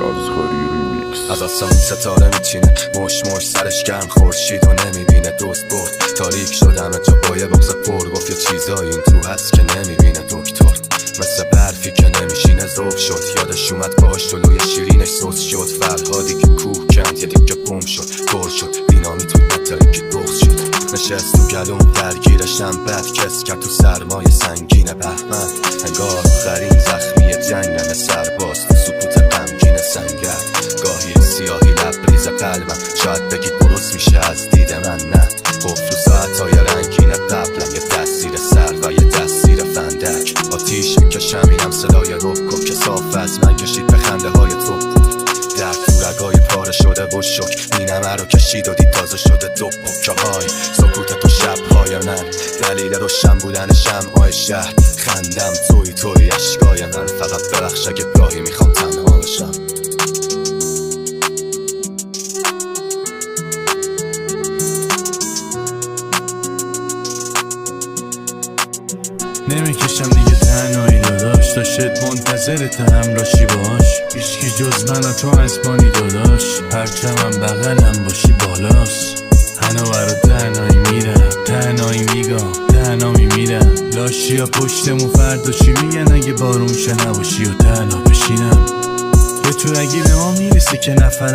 رازخوری ریمیکس. از آسمون ستاره میچینه، مش سرش گرم خورشید و نمیبینه. دوست برد تاریک شدم تا با یه بغض پر گفت یه چیزایی این تو هست که نمیبینه دکتر. مثل برفی که نمیشینه ذوب شد، یادش اومد باش جلوی شیرینش سوس شد. فرهادی که کوه کند یه دیگه بوم شد، پر شد بینامی تو نتایی که بغض شد. نشست تو گلوم درگیرشم بد کس کرد تو سرمایه سنگین بهمن. انگار آخرین زخمی جنگم سرباز تو سکوت غمگین سنگر. گاهی سیاهی لبریز قلبم، شاید بگید درست میشه از دید من نه. قفل و ساعتهای رنگین قبلم، یه تاثیر سر و یه تاثیر فندک. آتیش میکشم اینم صدای رکو که صاف از من کشید به خنده های تو. در تو رگای پاره شده و شک اینمه رو کشید و دید تازه شده دو پکه های سکوت تو شبهای من. دلیل روشن بودن شمعای شهر، خندم توی اشکای من. فقط ببخش اگه گاهی میخوام تنها بشم. نمیکشم دیگه تنهایی داداش، تا شد منتظرت همراشی باش. هیچکی جز من و تو اسبانی داداش، پرچمم بغلم باشی بالاست. هنو برا تنهایی میرم، تنهایی میگم، تنها میمیرم. لاشی ها پشتمون فردا چی میگن اگه بارون شه نباشی و تنها بشینم. به تو اگه به ما میرسه که نفرم